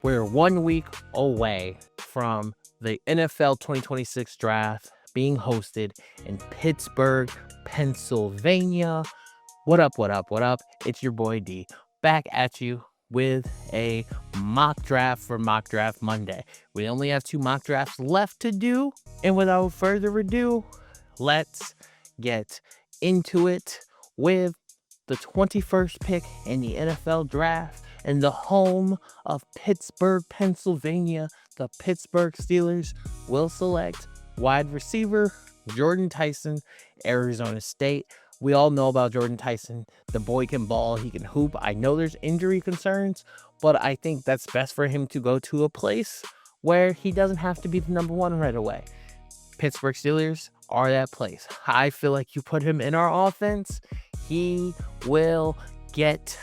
We're 1 week away from the NFL 2026 draft being hosted in Pittsburgh, Pennsylvania. What up, what up, what up? It's your boy D, back at you with a mock draft for Mock Draft Monday. We only have 2 mock drafts left to do, and without further ado, let's get into it with the 21st pick in the NFL draft. In the home of Pittsburgh, Pennsylvania, the Pittsburgh Steelers will select wide receiver Jordan Tyson, Arizona State. We all know about Jordan Tyson. The boy can ball, he can hoop. I know there's injury concerns, but I think that's best for him to go to a place where he doesn't have to be the number 1 right away. Pittsburgh Steelers are that place. I feel like you put him in our offense, he will get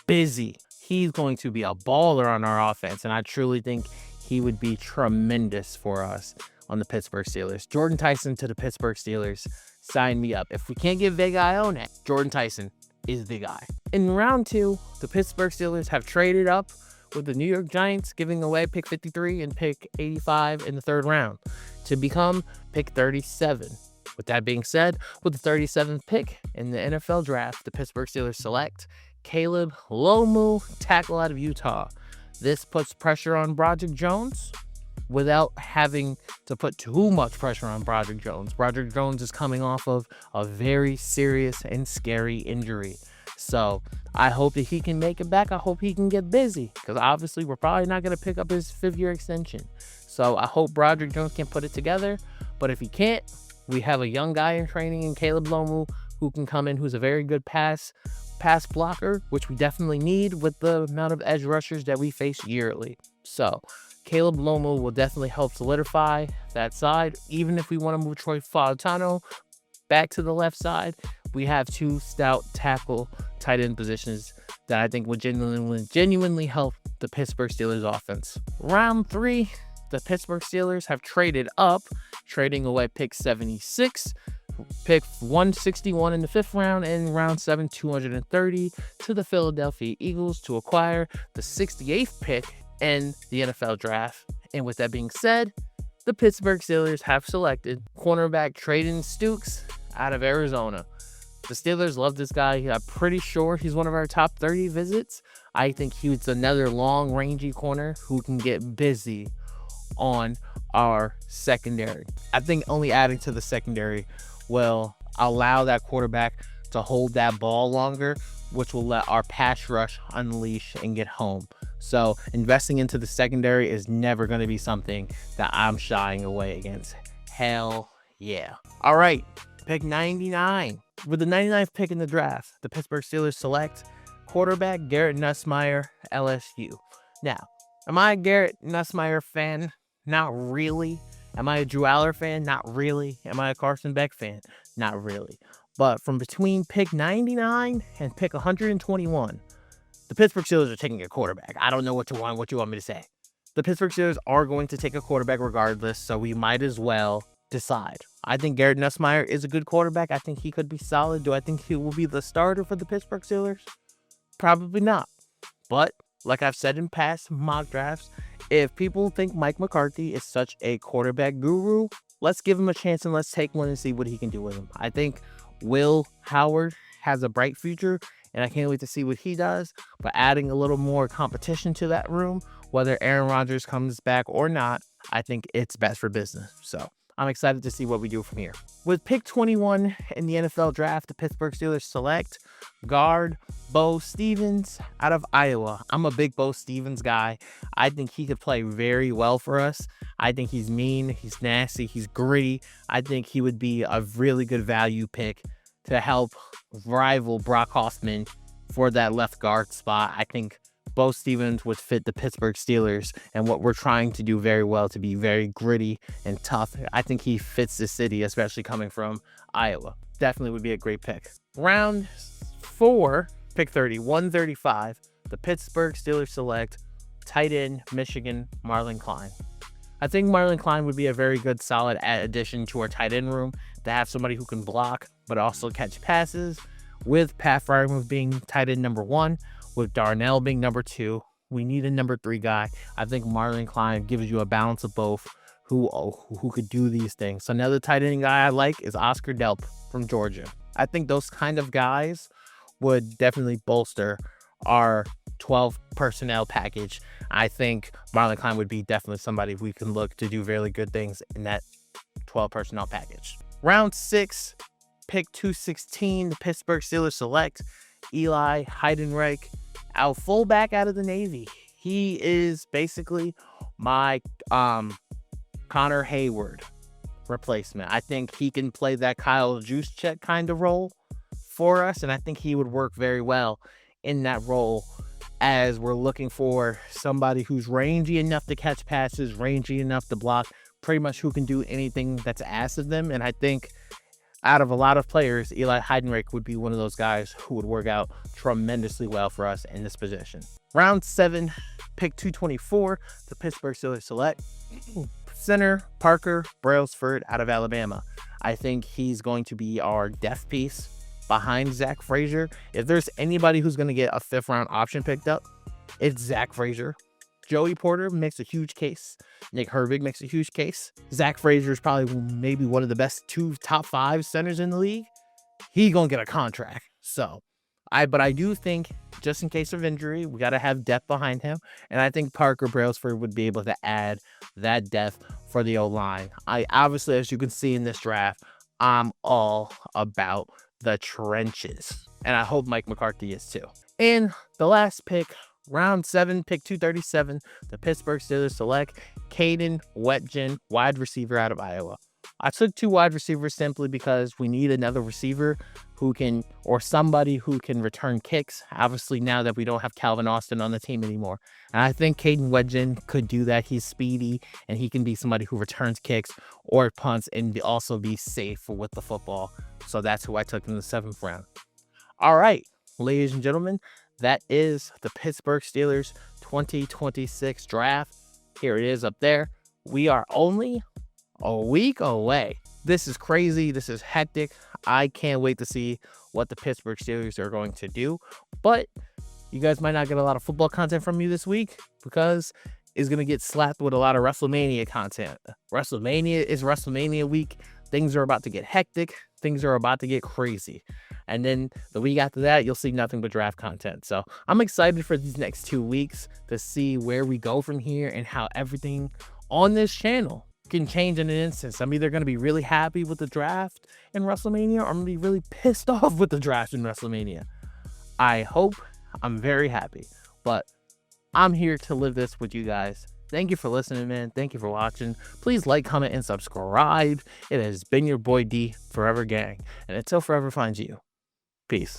busy. He's going to be a baller on our offense, and I truly think he would be tremendous for us on the Pittsburgh Steelers. Jordan Tyson to the Pittsburgh Steelers. Sign me up. If we can't get Big Eye on it, Jordan Tyson is the guy. In round 2, the Pittsburgh Steelers have traded up with the New York Giants, giving away pick 53 and pick 85 in the 3rd round to become pick 37. With that being said, with the 37th pick in the NFL draft, the Pittsburgh Steelers select Caleb Lomu, tackle out of Utah. This puts pressure on Broderick Jones without having to put too much pressure on Broderick Jones. Broderick Jones is coming off of a very serious and scary injury. So I hope that he can make it back. I hope he can get busy, because obviously we're probably not going to pick up his 5th-year extension. So I hope Broderick Jones can put it together. But if he can't, we have a young guy in training in Caleb Lomu who can come in, who's a very good pass blocker, which we definitely need with the amount of edge rushers that we face yearly. So Caleb Lomu will definitely help solidify that side. Even if we want to move Troy Fautano back to the left side, we have 2 stout tackle tight end positions that I think would genuinely help the Pittsburgh Steelers offense. Round 3, the Pittsburgh Steelers have traded up, trading away pick 76, pick 161 in the 5th round, and round 7, 230 to the Philadelphia Eagles to acquire the 68th pick in the NFL draft. And with that being said, the Pittsburgh Steelers have selected cornerback Traden Stokes out of Arizona. The Steelers love this guy. I'm pretty sure he's one of our top 30 visits. I think he's another long, rangy corner who can get busy on our secondary. I think only adding to the secondary will allow that quarterback to hold that ball longer, which will let our pass rush unleash and get home. So investing into the secondary is never going to be something that I'm shying away against. Hell yeah. All right, pick 99. With the 99th pick in the draft, the Pittsburgh Steelers select quarterback Garrett Nussmeier, LSU. Now, am I a Garrett Nussmeier fan? Not really. Am I a Drew Aller fan? Not really. Am I a Carson Beck fan? Not really. But from between pick 99 and pick 121, the Pittsburgh Steelers are taking a quarterback. I don't know what you want me to say. The Pittsburgh Steelers are going to take a quarterback regardless, so we might as well decide. I think Garrett Nussmeier is a good quarterback. I think he could be solid. Do I think he will be the starter for the Pittsburgh Steelers? Probably not. But like I've said in past mock drafts, if people think Mike McCarthy is such a quarterback guru, let's give him a chance and let's take one and see what he can do with him. I think Will Howard has a bright future, and I can't wait to see what he does. But adding a little more competition to that room, whether Aaron Rodgers comes back or not, I think it's best for business. So I'm excited to see what we do from here. With pick 21 in the NFL draft, the Pittsburgh Steelers select guard Bo Stevens out of Iowa. I'm a big Bo Stevens guy. I think he could play very well for us. I think he's mean, he's nasty, he's gritty. I think he would be a really good value pick to help rival Brock Hoffman for that left guard spot. I think Bo Stevens would fit the Pittsburgh Steelers and what we're trying to do very well, to be very gritty and tough. I think he fits the city, especially coming from Iowa. Definitely would be a great pick. Round 4, pick 30, 135, the Pittsburgh Steelers select tight end Michigan Marlon Klein. I think Marlon Klein would be a very good, solid addition to our tight end room to have somebody who can block but also catch passes, with Pat Freiermuth being tight end number 1, with Darnell being number 2, We need a number 3 guy. I think Marlon Klein gives you a balance of both who could do these things. So another tight end guy I like is Oscar Delp from Georgia. I think those kind of guys would definitely bolster our 12 personnel package. I think Marlon Klein would be definitely somebody we can look to do really good things in that 12 personnel package. Round 6, pick 216, the Pittsburgh Steelers select Eli Heidenreich, our fullback out of the Navy. He is basically my Connor Hayward replacement. I think he can play that Kyle Juszczyk kind of role for us, and I think he would work very well in that role, as we're looking for somebody who's rangy enough to catch passes, rangy enough to block, pretty much who can do anything that's asked of them. And I think out of a lot of players, Eli Heidenreich would be one of those guys who would work out tremendously well for us in this position. Round 7, pick 224, the Pittsburgh Steelers select center Parker Brailsford out of Alabama. I think he's going to be our depth piece behind Zach Frazier. If there's anybody who's going to get a 5th round option picked up, it's Zach Frazier. Joey Porter makes a huge case. Nick Herbig makes a huge case. Zach Frazier is probably maybe one of the best 2 top 5 centers in the league. He gonna get a contract. So, but I do think, just in case of injury, we got to have depth behind him. And I think Parker Brailsford would be able to add that depth for the O-line. Obviously, as you can see in this draft, I'm all about the trenches. And I hope Mike McCarthy is too. And the last pick, round 7, pick 237, the Pittsburgh Steelers select Caden Wetjen, wide receiver out of Iowa. I took 2 wide receivers simply because we need another receiver who can, or somebody who can return kicks. Obviously, now that we don't have Calvin Austin on the team anymore. And I think Caden Wetjen could do that. He's speedy, and he can be somebody who returns kicks or punts and also be safe with the football. So that's who I took in the 7th round. All right, ladies and gentlemen, that is the Pittsburgh Steelers 2026 draft. Here it is up there. We are only a week away. This is crazy. This is hectic. I can't wait to see what the Pittsburgh Steelers are going to do. But you guys might not get a lot of football content from me this week because it's going to get slapped with a lot of WrestleMania content. WrestleMania is WrestleMania week. Things are about to get hectic. Things are about to get crazy. And then the week after that, you'll see nothing but draft content. So I'm excited for these next 2 weeks to see where we go from here and how everything on this channel can change in an instant. I'm either going to be really happy with the draft in WrestleMania, or I'm going to be really pissed off with the draft in WrestleMania. I hope I'm very happy, but I'm here to live this with you guys. Thank you for listening, man. Thank you for watching. Please like, comment, and subscribe. It has been your boy D, Forever Gang. And until forever finds you, peace.